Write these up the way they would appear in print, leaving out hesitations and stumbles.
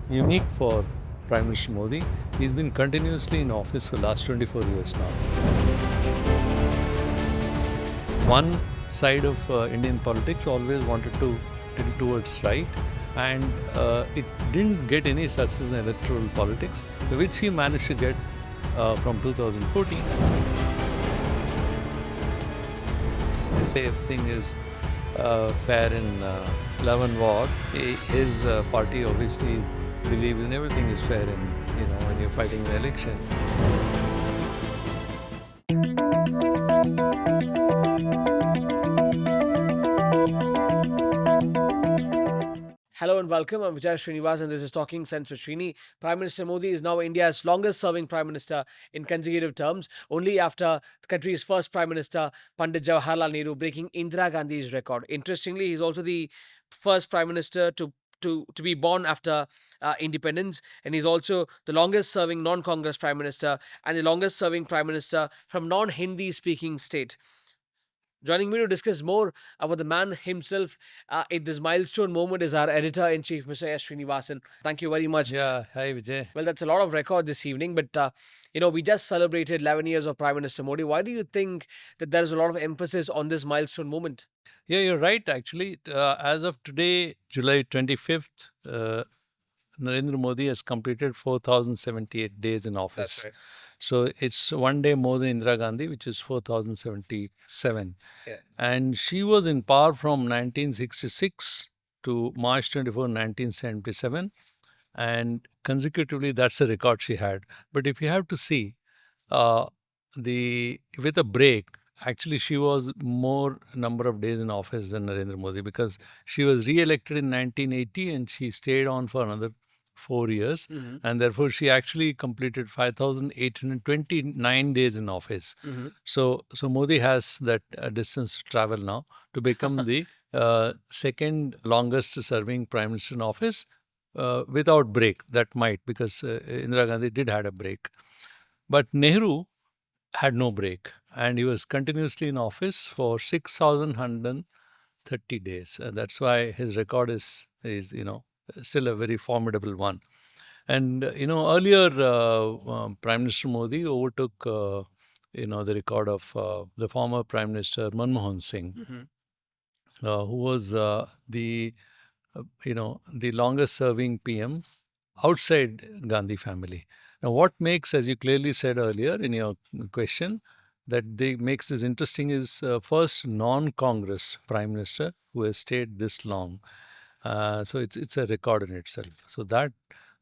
unique for Prime Minister Modi. He's been continuously in office for the last 24 years now. One side of Indian politics always wanted to tilt towards right, and it didn't get any success in electoral politics, which he managed to get from 2014. They say everything is fair in love and war. His party obviously believes in everything is fair in, when you're fighting the election. Hello and welcome. I'm Vijay Srinivasan and this is Talking Sense with Srini. Prime Minister Modi is now India's longest serving Prime Minister in consecutive terms, only after the country's first Prime Minister, Pandit Jawaharlal Nehru, breaking Indira Gandhi's record. Interestingly, he's also the first Prime Minister to be born after independence, and he's also the longest serving non-Congress Prime Minister and the longest serving Prime Minister from non-Hindi speaking state. Joining me to discuss more about the man himself in this milestone moment is our editor-in-chief, Mr. S. Srinivasan. Thank you very much. Yeah, hi Vijay. Well, that's a lot of record this evening, but we just celebrated 11 years of Prime Minister Modi. Why do you think that there is a lot of emphasis on this milestone moment? Yeah, you're right actually. As of today, July 25th, Narendra Modi has completed 4,078 days in office. That's right. So it's one day more than Indira Gandhi, which is 4,077. Yeah. And she was in power from 1966 to March 24, 1977. And consecutively, that's a record she had. But if you have to see, with a break, actually she was more number of days in office than Narendra Modi, because she was re-elected in 1980 and she stayed on for another 4 years, and therefore she actually completed 5,829 days in office. So Modi has that distance to travel now to become the second longest serving Prime Minister in office without break. That might, because Indira Gandhi did had a break. But Nehru had no break, and he was continuously in office for 6,130 days. That's why his record is still a very formidable one. And earlier Prime Minister Modi overtook the record of the former Prime Minister Manmohan Singh, who was the longest serving PM outside Gandhi family. Now, what makes, as you clearly said earlier in your question, makes this interesting is first non-Congress Prime Minister who has stayed this long. So it's a record in itself. So that,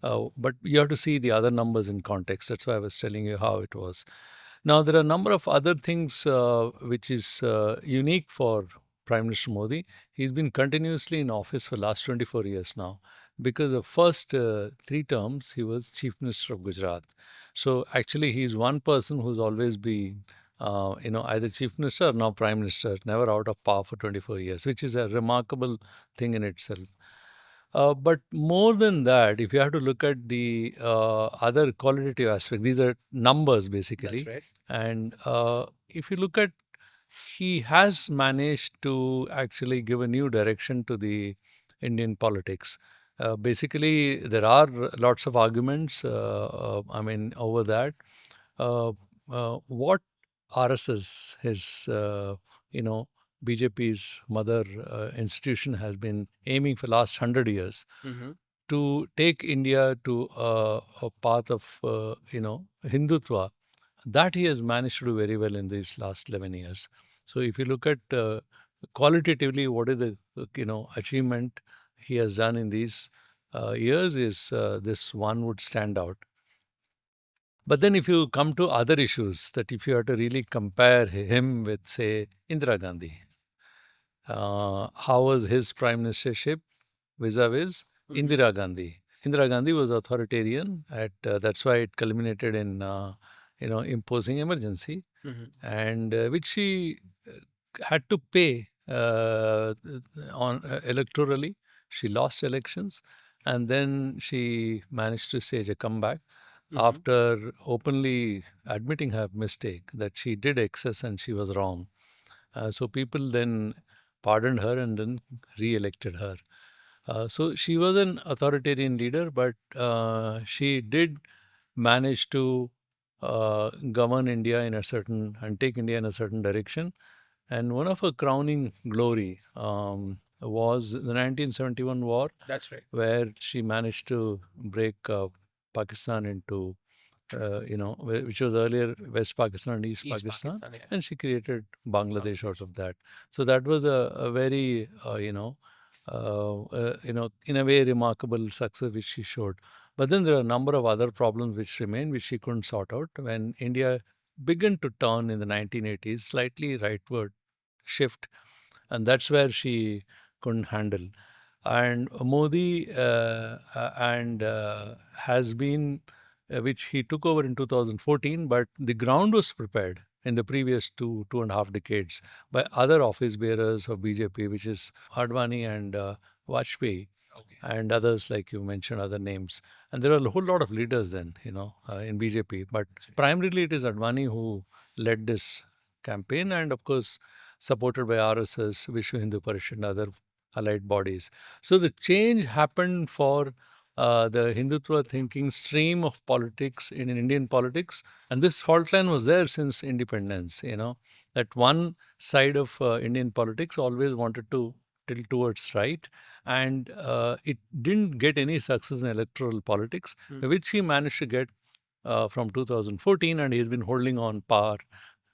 but you have to see the other numbers in context. That's why I was telling you how it was. Now, there are a number of other things which is unique for Prime Minister Modi. He's been continuously in office for the last 24 years now, because the first 3 terms he was Chief Minister of Gujarat. So actually he's one person who's always been either Chief Minister or now Prime Minister, never out of power for 24 years, which is a remarkable thing in itself. But more than that, if you have to look at the other qualitative aspect, these are numbers basically. That's right. And if you look at, he has managed to actually give a new direction to the Indian politics. Basically, there are lots of arguments, over that. What RSS, his, BJP's mother institution, has been aiming for last 100 years to take India to a path of, Hindutva, that he has managed to do very well in these last 11 years. So if you look at qualitatively what is the, achievement he has done in these years, is this one would stand out. But then if you come to other issues, that if you have to really compare him with, say, Indira Gandhi, how was his prime ministership vis-a-vis Indira Gandhi? Indira Gandhi was authoritarian. That's why it culminated in, imposing emergency, and which she had to pay on electorally. She lost elections, and then she managed to stage a comeback after openly admitting her mistake, that she did excess and she was wrong. So people then pardoned her and then re-elected her. So she was an authoritarian leader, but she did manage to govern India in a certain and take India in a certain direction. And one of her crowning glory was the 1971 war, That's right. where she managed to break Pakistan into, which was earlier West Pakistan and East East Pakistan, Pakistan, yeah. and she created Bangladesh out Bangladesh. of that. So that was a very, in a way, remarkable success which she showed. But then there are a number of other problems which remain, which she couldn't sort out. When India began to turn in the 1980s, slightly rightward shift, and that's where she couldn't handle. And Modi and has been, which he took over in 2014, but the ground was prepared in the previous 2.5 decades by other office bearers of BJP, which is Advani and Vajpayee Okay. and others, like you mentioned, other names. And there are a whole lot of leaders then, in BJP. But primarily it is Advani who led this campaign, and of course supported by RSS, Vishwa Hindu Parishad, and other allied bodies. So the change happened for the Hindutva thinking stream of politics in Indian politics, and this fault line was there since independence. That one side of Indian politics always wanted to tilt towards right, and it didn't get any success in electoral politics, which he managed to get from 2014, and he's been holding on power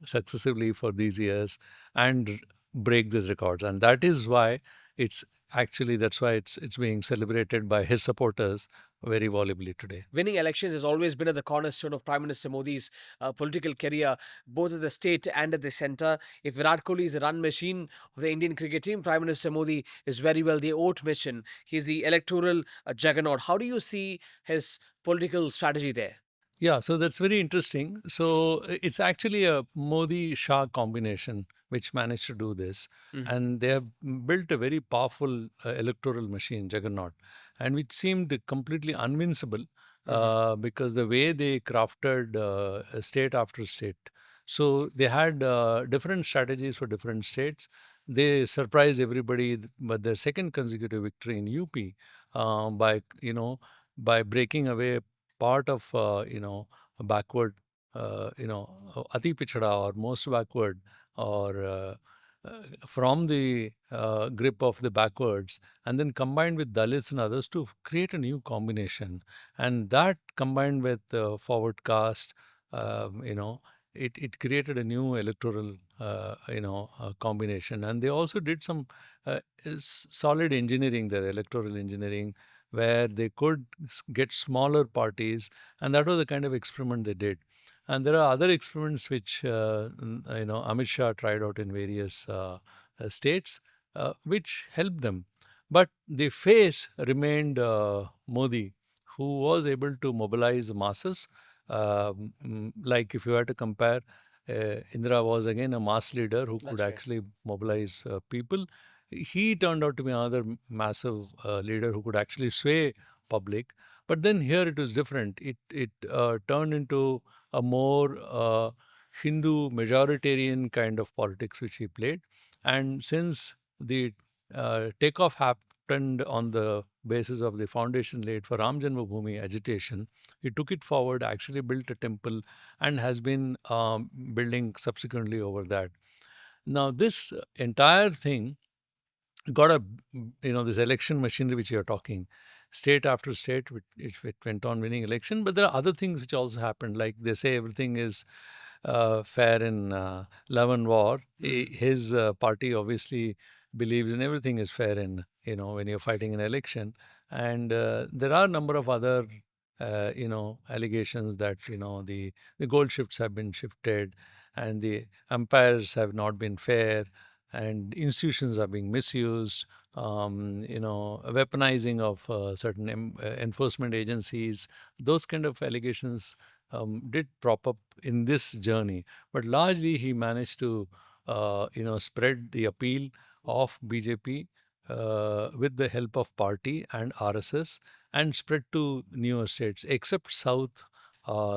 successively for these years and break these records. And that is why it's that's why it's being celebrated by his supporters very volubly today. Winning elections has always been at the cornerstone of Prime Minister Modi's political career, both at the state and at the centre. If Virat Kohli is a run machine of the Indian cricket team, Prime Minister Modi is very well the oat machine. He's the electoral juggernaut. How do you see his political strategy there? Yeah, so that's very interesting. So it's actually a Modi Shah combination which managed to do this. Mhm. And they have built a very powerful electoral machine, Juggernaut, and which seemed completely invincible Mhm. because the way they crafted state after state. So they had different strategies for different states. They surprised everybody with their second consecutive victory in UP by breaking away part of a backward, ati pichada or most backward, or from the grip of the backwards, and then combined with Dalits and others to create a new combination. And that combined with forward caste, it created a new electoral combination. And they also did some solid engineering there, electoral engineering, where they could get smaller parties, and that was the kind of experiment they did. And there are other experiments which Amit Shah tried out in various states, which helped them. But the face remained Modi, who was able to mobilize the masses. Like if you had to compare, Indira was again a mass leader who could That's right. actually mobilize people. He turned out to be another massive leader who could actually sway public. But then here it was different. It turned into a more Hindu majoritarian kind of politics which he played. And since the takeoff happened on the basis of the foundation laid for Ram Janmabhoomi agitation, he took it forward, actually built a temple, and has been building subsequently over that. Now, this entire thing got this election machinery which you're talking, state after state, it went on winning election. But there are other things which also happened. Like they say everything is fair in love and war. Mhm. His party obviously believes in everything is fair in, when you're fighting an election. And there are a number of other allegations that the goal shifts have been shifted, and the umpires have not been fair, and institutions are being misused, weaponizing of certain enforcement agencies. Those kind of allegations did prop up in this journey. But largely, he managed to, spread the appeal of BJP with the help of party and RSS, and spread to newer states, except South,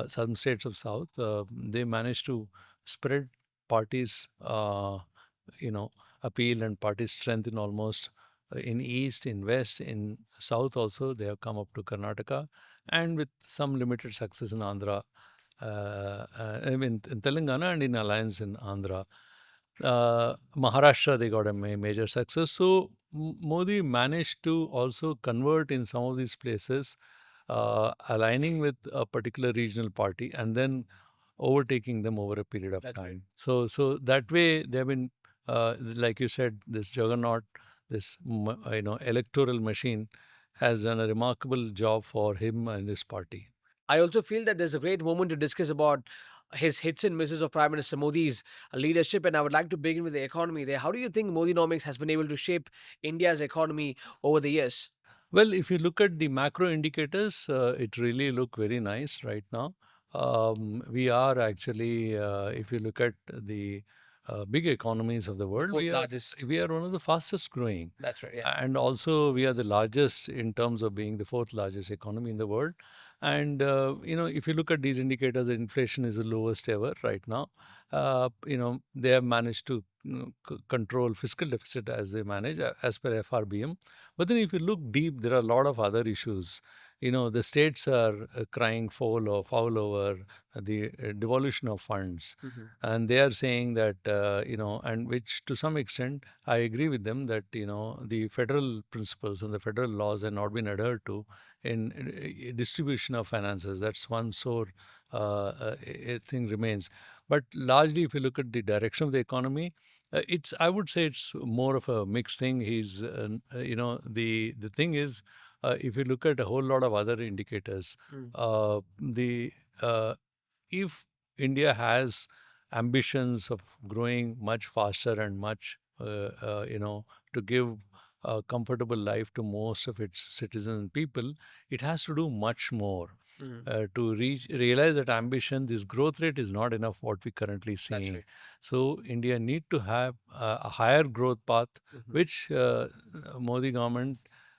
some states of South. They managed to spread parties, you know, appeal and party strength in almost in east, in west, in south also. They have come up to Karnataka, and with some limited success in Andhra. I mean, in Telangana and in alliance in Andhra. Maharashtra, they got a major success. So Modi managed to also convert in some of these places, aligning with a particular regional party, and then overtaking them over a period of That's right. time. So that way they have been, like you said, this juggernaut, this electoral machine has done a remarkable job for him and his party. I also feel that there's a great moment to discuss about his hits and misses of Prime Minister Modi's leadership, and I would like to begin with the economy there. How do you think Modinomics has been able to shape India's economy over the years? Well, if you look at the macro indicators, it really look very nice right now. We are actually, if you look at the big economies of the The world, fourth largest. we are one of the fastest growing, That's right. Yeah. and also we are the largest in terms of being the fourth largest economy in the world. And if you look at these indicators, the inflation is the lowest ever right now. They have managed to control fiscal deficit as they manage as per FRBM. But then if you look deep, there are a lot of other issues. The states are crying foul over the devolution of funds. Mhm. And they are saying that, and which to some extent, I agree with them that, the federal principles and the federal laws have not been adhered to in distribution of finances. That's one sore thing remains. But largely, if you look at the direction of the economy, I would say it's more of a mixed thing. The thing is, if you look at a whole lot of other indicators, Mm. the if India has ambitions of growing much faster and much, to give a comfortable life to most of its citizens and people, it has to do much more Mhm. to realize that ambition. This growth rate is not enough what we currently That's seeing. right. So India need to have a higher growth path, Mhm. which Modi government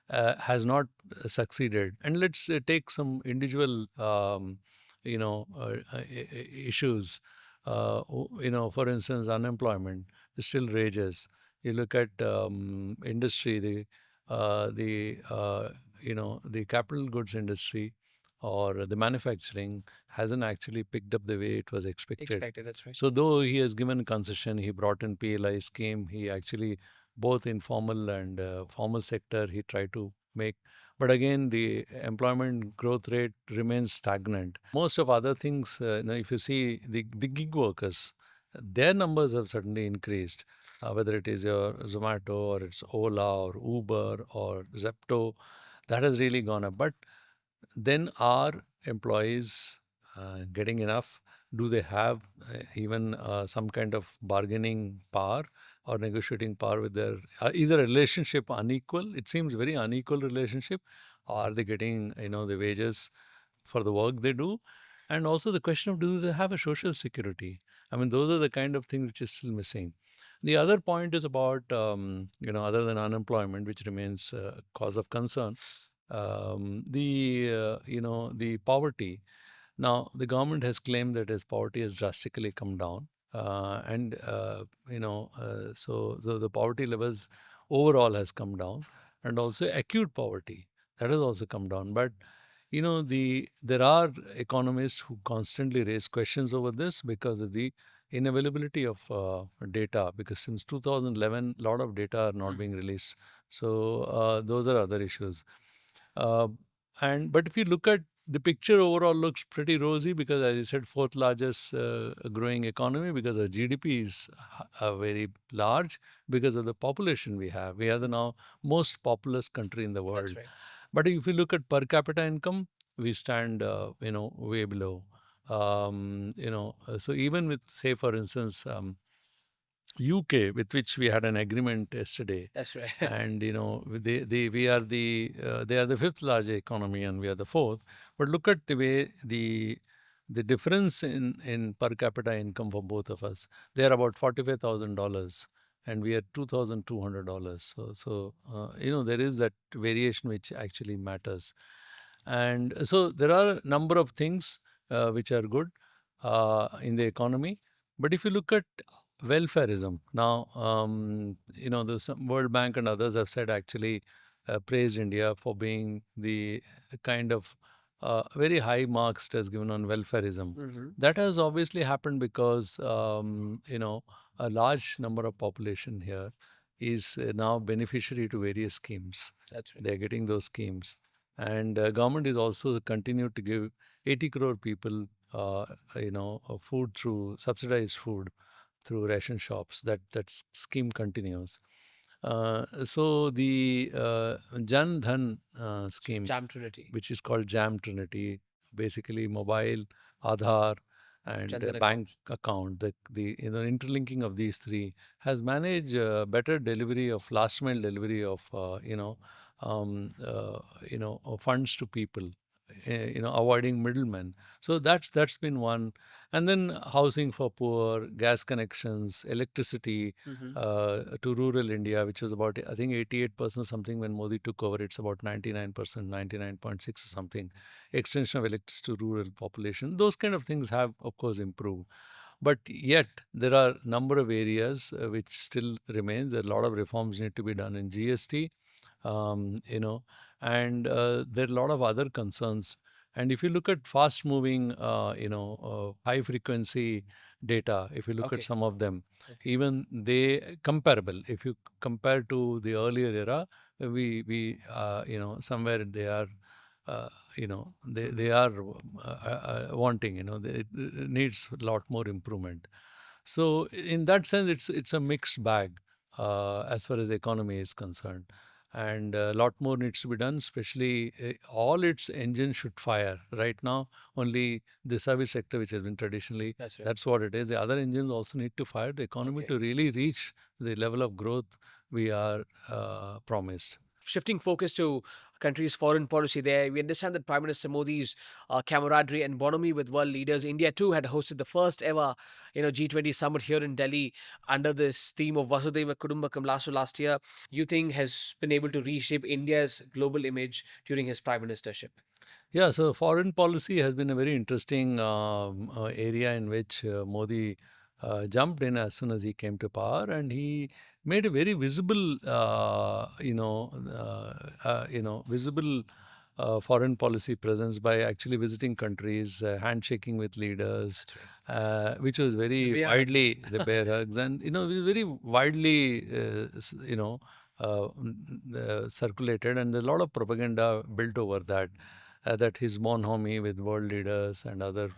has not succeeded. And let's take some individual issues. For instance, unemployment still rages. You look at industry, the capital goods industry or the manufacturing hasn't actually picked up the way it was expected. Expected. That's right. So though he has given concession, he brought in PLI scheme, he actually both informal and formal sector he tried to make. But again, the employment growth rate remains stagnant. Most of other things, if you see the gig workers, their numbers have certainly increased. Whether it is your Zomato or it's Ola or Uber or Zepto, that has really gone up. But then are employees getting enough? Do they have even some kind of bargaining power or negotiating power with their? Is their relationship unequal? It seems very unequal relationship. Are they getting the wages for the work they do? And also the question of, do they have a social security? I mean, those are the kind of things which is still missing. The other point is about other than unemployment, which remains a cause of concern, the poverty. Now the government has claimed that its poverty has drastically come down, and so the poverty levels overall has come down, and also acute poverty, that has also come down. But there are economists who constantly raise questions over this because of the inavailability of data, because since 2011 a lot of data are not being released. So those are other issues. uh, but if you look at the picture, overall looks pretty rosy, because as I said, fourth largest growing economy, because our GDP is very large, because of the population we have. We are the now most populous country in the That's world. right. But if you look at per capita income, we stand, way below. So even with, say, for instance, UK, with which we had an agreement yesterday, That's right. and they are the fifth largest economy, and we are the fourth. But look at the way the difference in per capita income for both of us. They are about $45,000, and we are $2,200. So there is that variation which actually matters. And so there are a number of things which are good in the economy. But if you look at welfareism. Now, the World Bank and others have said actually praised India for being the kind of very high marks it has given on welfareism. Mm-hmm. That has obviously happened because a large number of population here is now beneficiary to various schemes. That's right. They are getting those schemes, and government is also continued to give 80 crore people, food through subsidized food through ration shops. That scheme continues. So the Jan Dhan scheme, Jam Trinity. which is called Jam Trinity, basically mobile, Aadhaar, and Jandan bank account. account. The interlinking of these three has managed better delivery of last mile delivery of funds to people. Avoiding middlemen. So that's been one, and then housing for poor, gas connections, electricity Mm-hmm. to rural India, which was about, I think, 88% something when Modi took over. It's about 99%, 99.6 or something. Extension of electricity to rural population. Those kind of things have, of course, improved. But yet, there are a number of areas which still remains. A lot of reforms need to be done in GST, um, you know, and there are a lot of other concerns. And if you look at fast-moving, high-frequency data, if you look at Okay. some of them, Okay. even they comparable. If you compare to the earlier era, we somewhere they are. They Mm-hmm. are wanting. It needs a lot more improvement. So in that sense, it's a mixed bag as far as the economy is concerned, and a lot more needs to be done. Especially all its engines should fire right now. Only the service sector, which has been traditionally, That's right. that's what it is. The other engines also need to fire the economy Okay. to really reach the level of growth we are promised. Shifting focus to country's foreign policy there, we understand that Prime Minister Modi's camaraderie and bonhomie with world leaders. India too had hosted the first ever, G20 summit here in Delhi under this theme of Vasudhaiva Kudumbakam last year. You think has been able to reshape India's global image during his prime ministership? Yeah, so foreign policy has been a very interesting area in which Modi jumped in as soon as he came to power, and he made a very visible, visible foreign policy presence by actually visiting countries, handshaking with leaders, That's right. which was The very beer hugs. widely the bear hugs, and it was very widely, circulated, and there's a lot of propaganda built over that that his bonhomie with world leaders and other,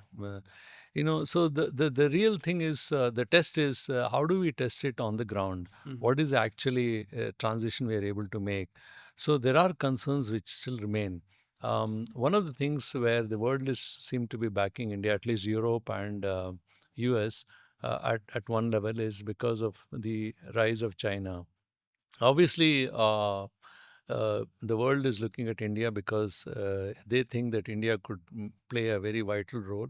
so the real thing is the test is how do we test it on the ground? Hmm. What is actually transition we are able to make? So there are concerns which still remain. One of the things where the world is seem to be backing India, at least Europe and US, at one level, is because of the rise of China. Obviously, the world is looking at India because they think that India could play a very vital role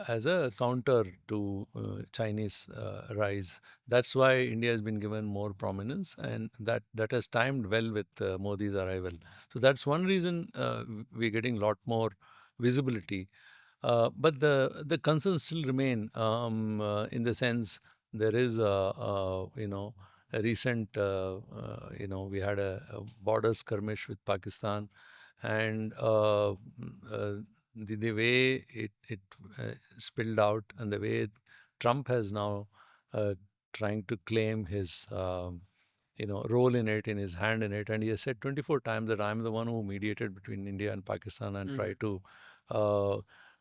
as a counter to Chinese rise. That's why India has been given more prominence, and that has timed well with Modi's arrival. So that's one reason we're getting a lot more visibility. But the concerns still remain in the sense there is a recent we had a border skirmish with Pakistan, and the way it spilled out, and the way Trump has now trying to claim his role in it, in his hand in it, and he has said 24 times that I'm the one who mediated between India and Pakistan and Hmm. tried to uh,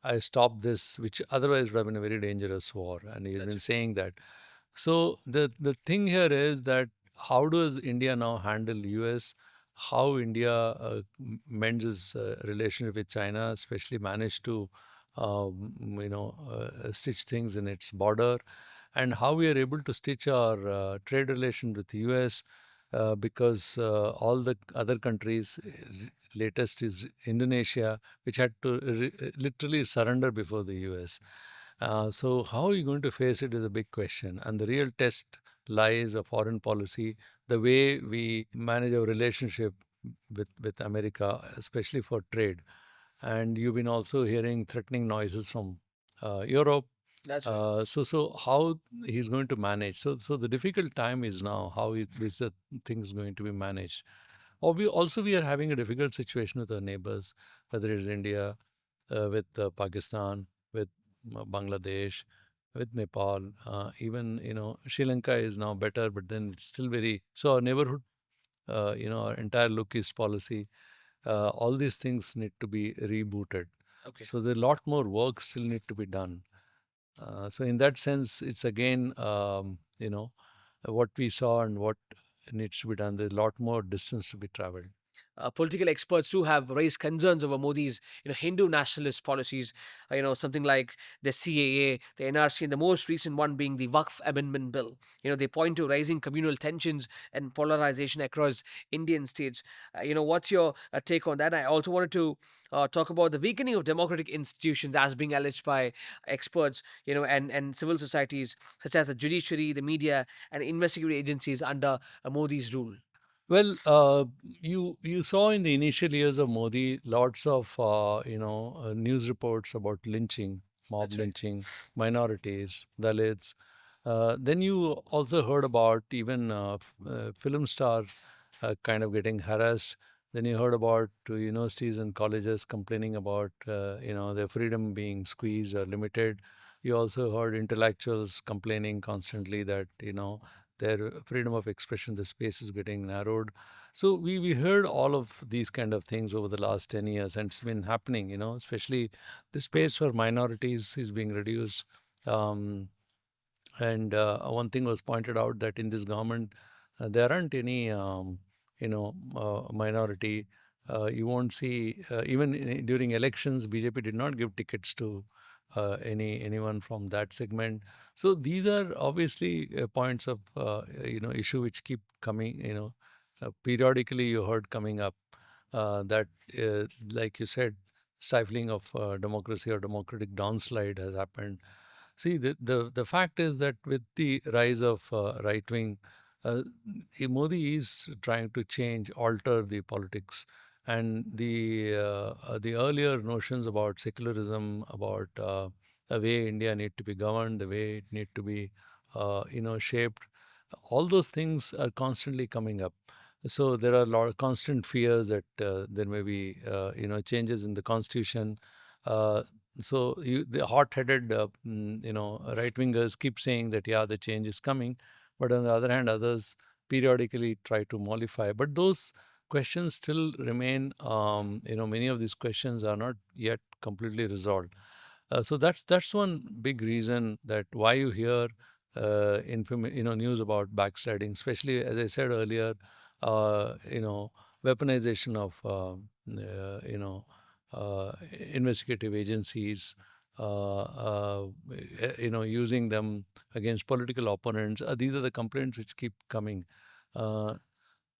I stopped this, which otherwise would have been a very dangerous war, and he's That's been right. saying that. So the thing here is that how does India now handle US? How India mends its relationship with China, especially managed to stitch things in its border, and how we are able to stitch our trade relation with the US, because all the other countries, latest is Indonesia, which had to literally surrender before the US. So how are you going to face it is a big question, and the real test lies of foreign policy, the way we manage our relationship with America, especially for trade. And you've been also hearing threatening noises from Europe, That's right. So how he's going to manage? So the difficult time is now. How is the things going to be managed? Or we are having a difficult situation with our neighbors, whether it's India, with Pakistan, with Bangladesh, with Nepal, even Sri Lanka is now better, but then it's still very so our neighborhood. Our entire look is policy. All these things need to be rebooted. Okay. So there's a lot more work still need to be done. So in that sense, it's again, what we saw and what needs to be done. There's a lot more distance to be traveled. Political experts too have raised concerns over Modi's, Hindu nationalist policies. Something like the CAA, the NRC, and the most recent one being the Waqf Amendment Bill. They point to rising communal tensions and polarization across Indian states. What's your take on that? I also wanted to talk about the weakening of democratic institutions as being alleged by experts, and civil societies such as the judiciary, the media, and investigative agencies under Modi's rule. Well, you saw in the initial years of Modi lots of news reports about lynching, mob That's right. lynching, minorities, Dalits. Then you also heard about even film star kind of getting harassed. Then you heard about universities and colleges complaining about their freedom being squeezed or limited. You also heard intellectuals complaining constantly that their freedom of expression, the space is getting narrowed. So we heard all of these kind of things over the last 10 years, and it's been happening, especially the space for minorities is being reduced. Um, and one thing was pointed out that in this government, there aren't any, minority. You won't see, even during elections, BJP did not give tickets to anyone from that segment. So these are obviously points of issue which keep coming. Periodically you heard coming up that, like you said, stifling of democracy or democratic downslide has happened. See, the fact is that with the rise of right wing, uh, Modi is trying to change, alter the politics, and the earlier notions about secularism, about the way India need to be governed, the way it need to be, shaped, all those things are constantly coming up. So there are a lot of constant fears that there may be, changes in the constitution. Uh, the hot-headed, right wingers keep saying that yeah, the change is coming, but on the other hand, others periodically try to mollify. But those questions still remain. Many of these questions are not yet completely resolved. So that's one big reason that why you hear news about backsliding, especially as I said earlier, weaponization of you know investigative agencies, using them against political opponents. These are the complaints which keep coming. Uh,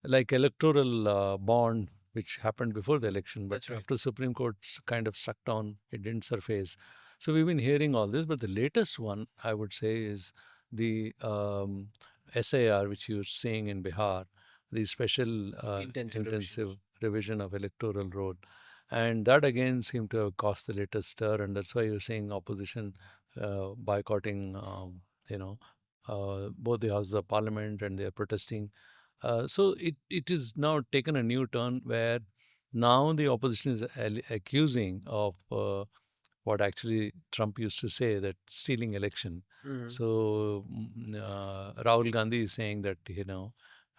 like electoral bond, which happened before the election, but That's right. after Supreme Court kind of struck down, it didn't surface. So we've been hearing all this, but the latest one, I would say, is the SIR, which you're seeing in Bihar, the special Intensive revision. intensive revision of electoral roll. And that again seemed to have caused the latest stir, and that's why you're seeing opposition boycotting, both the House of Parliament, and they're protesting. So it is now taken a new turn where now the opposition is accusing of what actually Trump used to say, that stealing election. Mhm. So Rahul Gandhi is saying that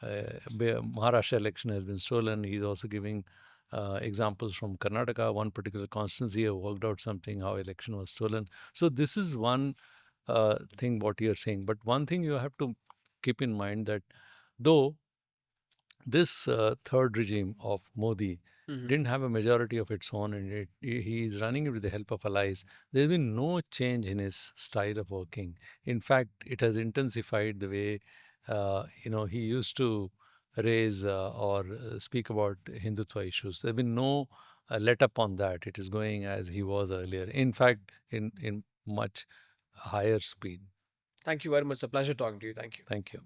Maharashtra election has been stolen. He's also giving examples from Karnataka, one particular constituency worked out something how election was stolen. So this is one thing what you're saying. But one thing you have to keep in mind that though this third regime of Modi Mhm. didn't have a majority of its own, and he is running it with the help of allies. There's been no change in his style of working. In fact, it has intensified the way he used to raise or speak about Hindutva issues. There's been no let up on that. It is going as he was earlier. In fact, in much higher speed. Thank you very much. It's a pleasure talking to you. Thank you. Thank you.